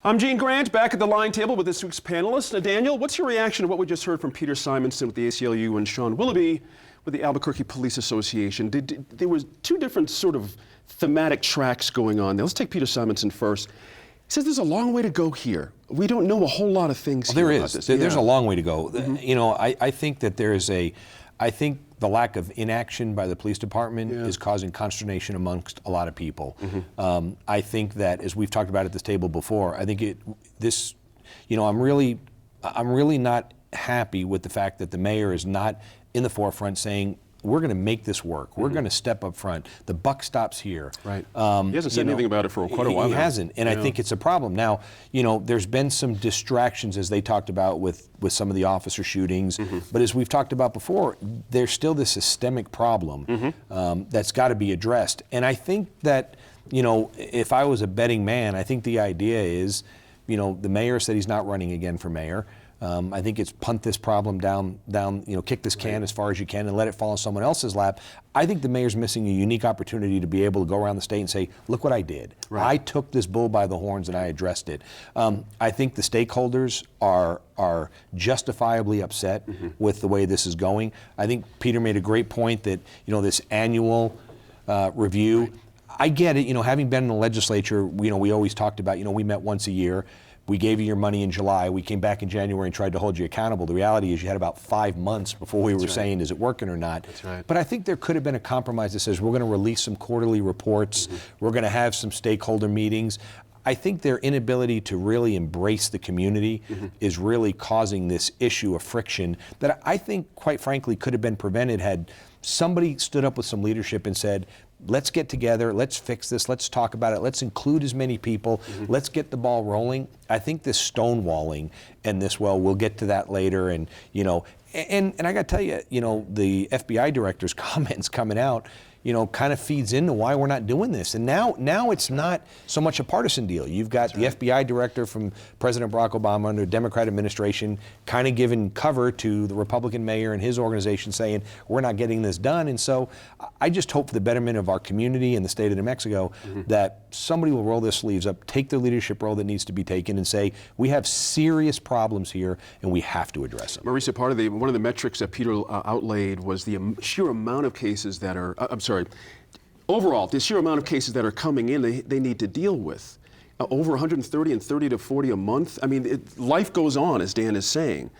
I'm Gene Grant, back at the line table with this week's panelists. Now, Daniel, what's your reaction to what we just heard from Peter Simonson with the ACLU and Sean Willoughby with the Albuquerque Police Association? There was two different sort of thematic tracks going on there. Let's take Peter Simonson first. He says there's a long way to go here. We don't know a whole lot of things here. There is. There's a long way to go. You know, I think that there is I think the lack of inaction by the police department is causing consternation amongst a lot of people. I think that, as we've talked about at this table before, I think I'm really not happy with the fact that the mayor is not in the forefront saying, we're going to make this work. We're going to step up front. The buck stops here. Right. He hasn't said anything about it for quite a while now. He hasn't, and I think it's a problem. Now, you know, there's been some distractions, as they talked about with some of the officer shootings, but as we've talked about before, there's still this systemic problem that's got to be addressed. And I think that, you know, if I was a betting man, I think the idea is, you know, the mayor said he's not running again for mayor. I think it's punt this problem down, you know, kick this can as far as you can and let it fall on someone else's lap. I think the mayor's missing a unique opportunity to be able to go around the state and say, look what I did. Right. I took this bull by the horns and I addressed it. I think the stakeholders are justifiably upset with the way this is going. I think Peter made a great point that, you know, this annual review, I get it, you know, having been in the legislature, you know, we always talked about, you know, we met once a year. We gave you your money in July. We came back in January and tried to hold you accountable. The reality is you had about 5 months before we were saying, is it working or not? That's right. But I think there could have been a compromise that says we're going to release some quarterly reports. We're going to have some stakeholder meetings. I think their inability to really embrace the community is really causing this issue of friction that I think, quite frankly, could have been prevented had somebody stood up with some leadership and said, let's get together, let's fix this, let's talk about it, let's include as many people, let's get the ball rolling. I think this stonewalling and this, well, we'll get to that later, and, you know, and I got to tell you, you know, the FBI director's comments coming out, you know, kind of feeds into why we're not doing this. And now it's not so much a partisan deal. You've got the FBI director from President Barack Obama under a Democrat administration kind of giving cover to the Republican mayor and his organization saying, we're not getting this done. And so I just hope for the betterment of our community and the state of New Mexico that somebody will roll their sleeves up, take the leadership role that needs to be taken and say, we have serious problems here and we have to address them. Marisa, one of the metrics that Peter outlaid was the sheer amount of cases that are, overall, the sheer amount of cases that are coming in they need to deal with. Over 130 and 30 to 40 a month. I mean, life goes on, as Dan is saying.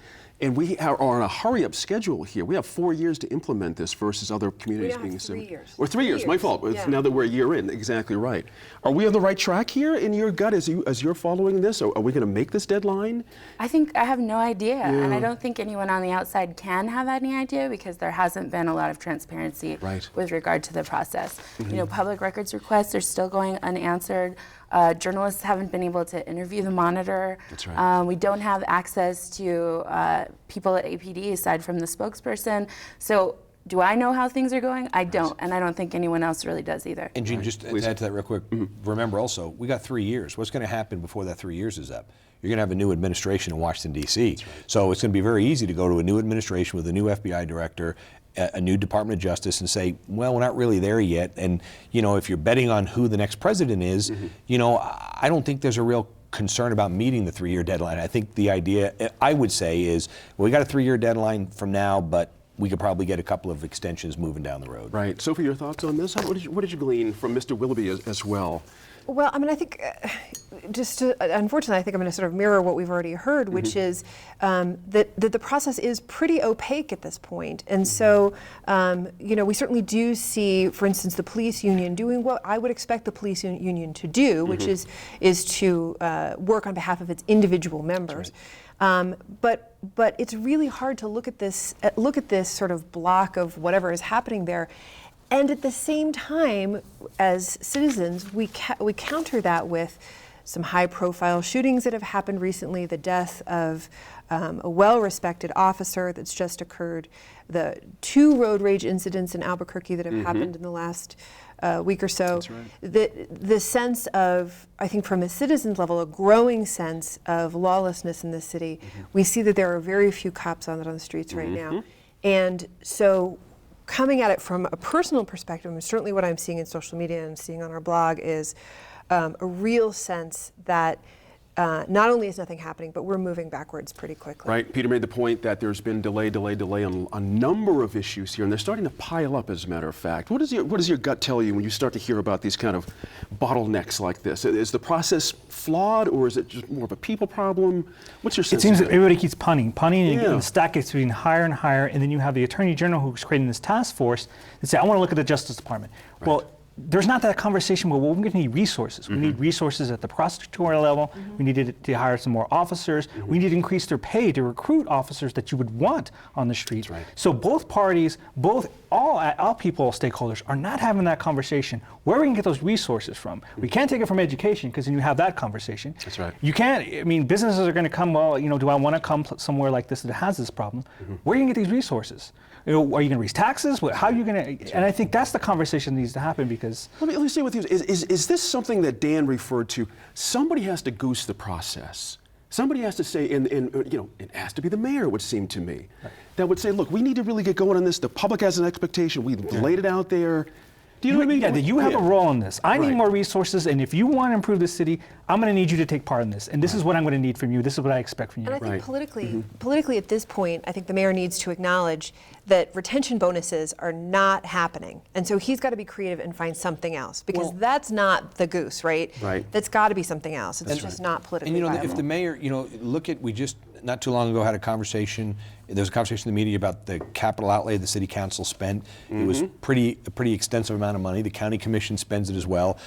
And we are on a hurry-up schedule here. We have 4 years to implement this versus other communities being similar. 3 years. Or 3 years, my fault. Yeah. Now that we're a year in, exactly right. Are we on the right track here in your gut as you're following this? Are we going to make this deadline? I have no idea, and I don't think anyone on the outside can have any idea because there hasn't been a lot of transparency with regard to the process. You know, public records requests are still going unanswered. Journalists haven't been able to interview the monitor. That's right. We don't have access to people at APD aside from the spokesperson. So do I know how things are going? I don't, and I don't think anyone else really does either. And Gene, just to add to that real quick, remember also, we got 3 years. What's going to happen before that 3 years is up? You're going to have a new administration in Washington, D.C. Right. So it's going to be very easy to go to a new administration with a new FBI director, a new Department of Justice, and say, well, we're not really there yet. And, you know, if you're betting on who the next president is, you know, I don't think there's a real concern about meeting the 3-year deadline. I think the idea, I would say, is, well, we got a 3-year deadline from now, but we could probably get a couple of extensions moving down the road. Right. Sophie, your thoughts on this? What did you glean from Mr. Willoughby as well? Well, I mean, I think unfortunately, I think I'm going to sort of mirror what we've already heard, which is that the process is pretty opaque at this point. And so, you know, we certainly do see, for instance, the police union doing what I would expect the police union to do, which is to work on behalf of its individual members. But it's really hard to look at this sort of block of whatever is happening there. And at the same time, as citizens, we counter that with some high-profile shootings that have happened recently, the death of a well-respected officer that's just occurred, the 2 road rage incidents in Albuquerque that have happened in the last week or so. That's right. The sense of, I think from a citizen's level, a growing sense of lawlessness in the city. We see that there are very few cops on the streets right now. And so coming at it from a personal perspective, and certainly what I'm seeing in social media and seeing on our blog is a real sense that not only is nothing happening, but we're moving backwards pretty quickly. Right. Peter made the point that there's been delay on a number of issues here, and they're starting to pile up, as a matter of fact. What does your gut tell you when you start to hear about these kind of bottlenecks like this? Is the process flawed, or is it just more of a people problem? What's your sense? It seems of that everybody keeps punting, and Yeah. the stack gets getting higher and higher, and then you have the Attorney General who's creating this task force that say, I want to look at the Justice Department. Right. Well, there's not that conversation where we're going to need resources. We need resources at the prosecutorial level. We need to hire some more officers. We need to increase their pay to recruit officers that you would want on the streets. Right. So both parties, all people, stakeholders, are not having that conversation. Where we can get those resources from? We can't take it from education, because then you have that conversation. That's right. You can't. I mean, businesses are going to come. Well, do I want to come somewhere like this that has this problem? Where are you going to get these resources? Are you going to raise taxes? How are you going to? And I think that's the conversation that needs to happen, because Let me stay with you. Is this something that Dan referred to? Somebody has to goose the process. Somebody has to say, and it has to be the mayor, it would seem to me, that would say, look, we need to really get going on this. The public has an expectation. We've laid it out there. Do you know what I mean? Yeah, that you have a role in this. I need Right. more resources, and if you want to improve the city, I'm going to need you to take part in this. And this is what I'm going to need from you. This is what I expect from you. And I think Right. politically at this point, I think the mayor needs to acknowledge that retention bonuses are not happening. And so he's got to be creative and find something else, because that's not the goose, right? Right. That's got to be something else. It's just not politically And viable. if the mayor, we just not too long ago had a conversation. There was a conversation in the media about the capital outlay the city council spent. It was a pretty extensive amount of money. The county commission spends it as well.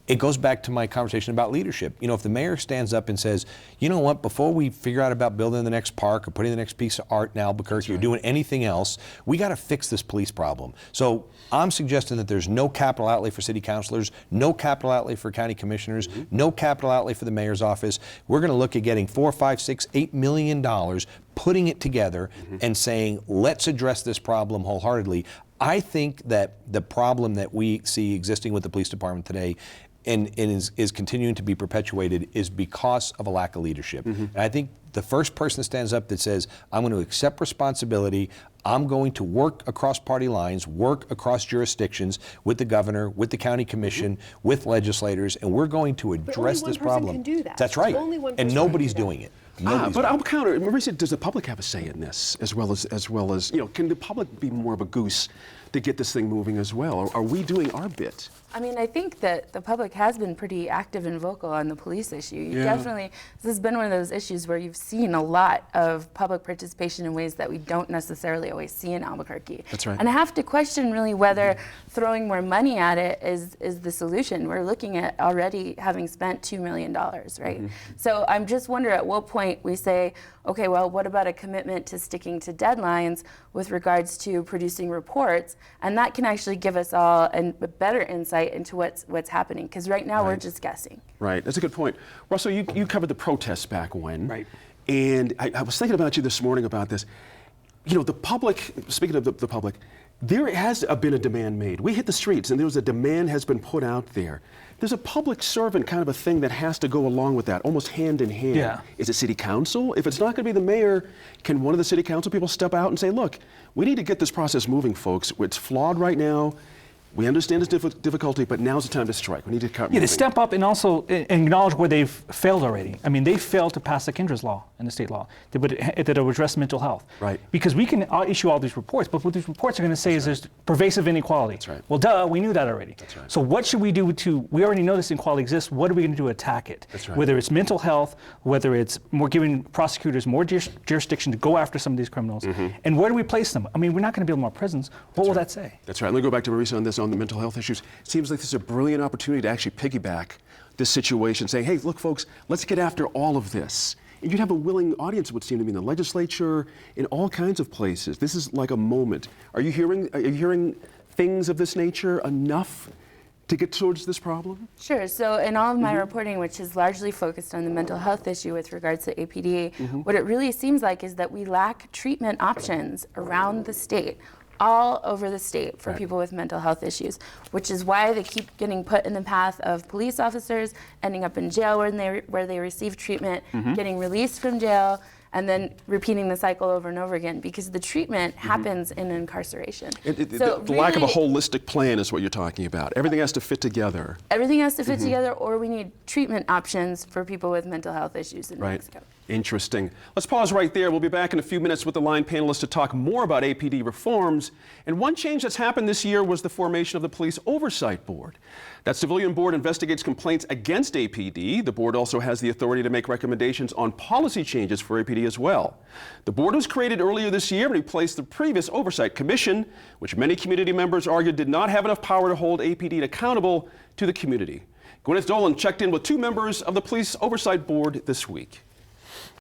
It goes back to my conversation about leadership. If the mayor stands up and says, you know what, before we figure out about building the next park or putting the next piece of art in Albuquerque or doing anything else, we got to fix this police problem. So I'm suggesting that there's no capital outlay for city councilors, no capital outlay for county commissioners, no capital outlay for the mayor's office. We're going to look at getting $4, $5, $6, $8 million, putting it together and saying, let's address this problem wholeheartedly. I think that the problem that we see existing with the police department today and is continuing to be perpetuated is because of a lack of leadership. And I think the first person that stands up that says, I'm going to accept responsibility, I'm going to work across party lines, work across jurisdictions with the governor, with the county commission, with legislators, and we're going to address one this person problem. can do that. That's right. Only one And person nobody's can do that. doing it. Nobody's But doing I'm counter. Marisa, does the public have a say in this as well as can the public be more of a goose to get this thing moving as well? Or are we doing our bit? I mean, I think that the public has been pretty active and vocal on the police issue. You Yeah. definitely, this has been one of those issues where you've seen a lot of public participation in ways that we don't necessarily always see in Albuquerque. That's right. And I have to question really whether throwing more money at it is the solution. We're looking at already having spent $2 million, right? So I'm just wondering at what point we say, okay, well, what about a commitment to sticking to deadlines with regards to producing reports? And that can actually give us all a better insight into what's happening, because right now we're just guessing. Right, that's a good point. Russell, you covered the protests back when. Right. And I was thinking about you this morning about this. The public, speaking of the public, there has been a demand made. We hit the streets and there was a demand has been put out there. There's a public servant kind of a thing that has to go along with that, almost hand in hand. Yeah. Is it city council? If it's not going to be the mayor, can one of the city council people step out and say, look, we need to get this process moving, folks. It's flawed right now. We understand its difficulty, but now's the time to strike. We need to cut. Yeah, to step up and also acknowledge where they've failed already. I mean, they failed to pass the Kendra's law and the state law that would address mental health. Right. Because we can issue all these reports, but what these reports are going to say is there's pervasive inequality. That's right. Well, duh, we knew that already. That's right. So what should we do we already know this inequality exists, what are we going to do to attack it? That's right. Whether it's mental health, whether it's giving prosecutors more jurisdiction to go after some of these criminals, and where do we place them? I mean, we're not going to build more prisons. What will that say? That's right. Let me go back to Marisa on this, on the mental health issues. Seems like this is a brilliant opportunity to actually piggyback this situation, saying, hey, look, folks, let's get after all of this. And you'd have a willing audience, it would seem to me, in the legislature, in all kinds of places. This is like a moment. Are you hearing things of this nature enough to get towards this problem? Sure. So in all of my reporting, which is largely focused on the mental health issue with regards to APD, what it really seems like is that we lack treatment options around the state, all over the state for people with mental health issues, which is why they keep getting put in the path of police officers ending up in jail where they receive treatment, getting released from jail, and then repeating the cycle over and over again, because the treatment happens in incarceration. The lack of a holistic plan is what you're talking about. Everything has to fit together. Everything has to fit together, or we need treatment options for people with mental health issues in New Mexico. Interesting. Let's pause right there. We'll be back in a few minutes with the line panelists to talk more about APD reforms. And one change that's happened this year was the formation of the Police Oversight Board. That civilian board investigates complaints against APD. The board also has the authority to make recommendations on policy changes for APD as well. The board was created earlier this year and replaced the previous Oversight Commission, which many community members argued did not have enough power to hold APD accountable to the community. Gwyneth Dolan checked in with 2 members of the Police Oversight Board this week.